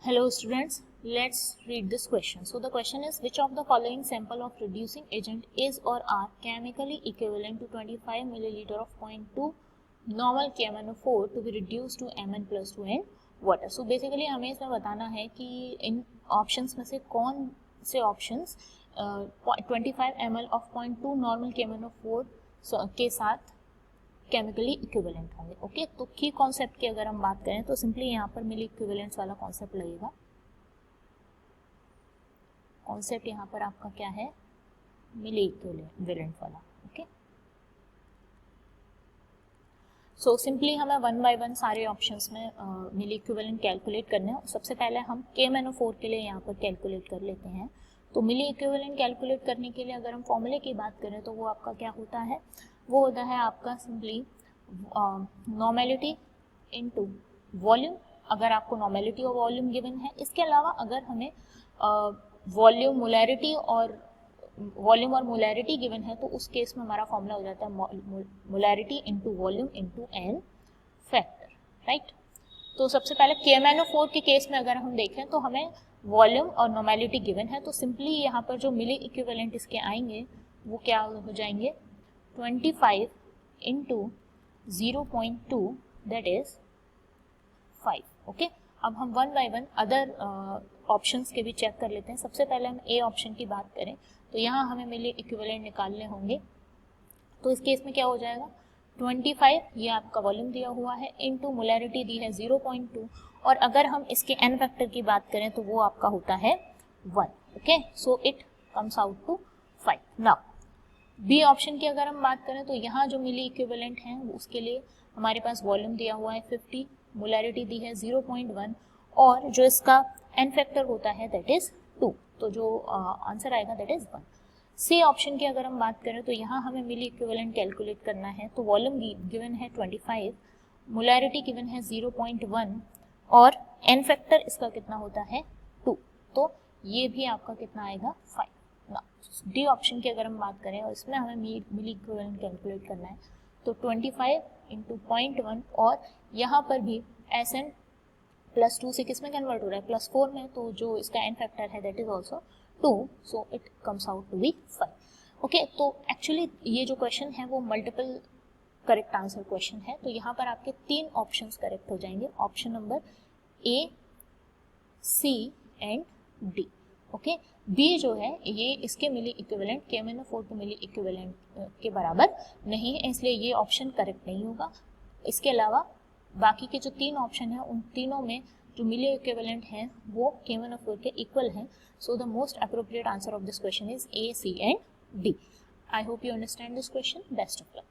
Hello students, let's read this question. So the question is, which of the following sample of reducing agent is or are chemically equivalent to 25 milliliter of 0.2 normal KMnO4 to be reduced to Mn plus 2 in water. So basically हमें इसमें बताना है कि इन options में से कौन से options 25 ml of 0.2 normal KMnO4 के साथ केमिकली इक्विवेलेंट होंगे. ओके, तो की कॉन्सेप्ट की अगर हम बात करें तो सिंपली यहाँ पर मिली इक्विवेलेंस वाला कॉन्सेप्ट लगेगा. कॉन्सेप्ट यहाँ पर आपका क्या है, मिली इक्विवेलेंट वाला. ओके, सो सिंपली हमें वन बाय वन सारे ऑप्शंस में मिली इक्विवेलेंट कैलकुलेट करने हैं. सबसे पहले हम KMnO4 के लिए यहाँ पर कैलकुलेट कर लेते हैं. तो मिली इक्विवेलेंट कैलकुलेट करने के लिए अगर हम फॉर्मूले की बात करें तो वो आपका क्या होता है, वो होता है आपका सिंपली नॉर्मेलिटी इनटू वॉल्यूम. अगर आपको नॉर्मेलिटी और वॉल्यूम गिवन है, इसके अलावा अगर हमें वॉल्यूम मोलैरिटी और वॉल्यूम और मोलैरिटी गिवन है तो उस केस में हमारा फॉर्मूला हो जाता है molarity into volume into n factor. Right, तो सबसे पहले KMnO4 के केस में अगर हम देखें तो हमें वॉल्यूम और नॉर्मेलिटी गिवन है, तो सिंपली यहाँ पर जो मिली इक्विवेलेंट इसके आएंगे वो क्या हो जाएंगे, 25 इंटू 0.2 दैट इज 5. ओके, अब हम one by one other options के भी चेक कर लेते हैं. सबसे पहले हम ए ऑप्शन की बात करें तो यहाँ हमें मिली इक्विवेलेंट निकालने होंगे. तो इस केस में क्या हो जाएगा, 25 ये आपका वॉल्यूम दिया हुआ है इंटू मोलैरिटी दी है 0.2, और अगर हम इसके एन फैक्टर की बात करें तो वो आपका होता है 1. Okay, so it comes out to 5. Now B option की अगर हम बात करें तो यहाँ जो मिली इक्विवेलेंट है उसके लिए हमारे पास वॉल्यूम दिया हुआ है 50, मोलैरिटी दी है 0.1, और जो इसका एन फैक्टर होता है दैट इज 2. तो जो आंसर आएगा दैट इज 1. सी ऑप्शन की अगर हम बात करें तो यहाँ हमें मिली इक्विवेलेंट कैलकुलेट करना है. तो वॉल्यूम गिवन है 25, मोलैरिटी गिवन है 0.1 और एन फैक्टर इसका कितना होता है 2. तो ये भी आपका कितना आएगा 5. डी ऑप्शन की अगर हम बात करें और इसमें हमें मिली इक्विवेलेंट कैलकुलेट करना है तो 25 इंटू 0.1, और यहाँ पर भी Sn प्लस 2 से किस में कन्वर्ट हो रहा है, प्लस 4 में. तो जो इसका एन फैक्टर है that is also 2, so it comes out to be 5. Okay, तो एक्चुअली ये जो क्वेश्चन है वो मल्टीपल करेक्ट आंसर क्वेश्चन है. तो यहाँ पर आपके 3 ऑप्शंस करेक्ट हो जाएंगे, option number A, C and D. Okay, B जो है ये इसके मिली इक्विवेलेंट KMnO4 के मिली इक्विवेलेंट के बराबर नहीं है, इसलिए ये ऑप्शन करेक्ट नहीं होगा. इसके अलावा बाकी के जो 3 ऑप्शन है उन तीनों में जो मिली इक्विवेलेंट हैं वो KMnO4 के इक्वल हैं. So the most appropriate answer of this question is A, C and D. I hope you understand this question. Best of luck.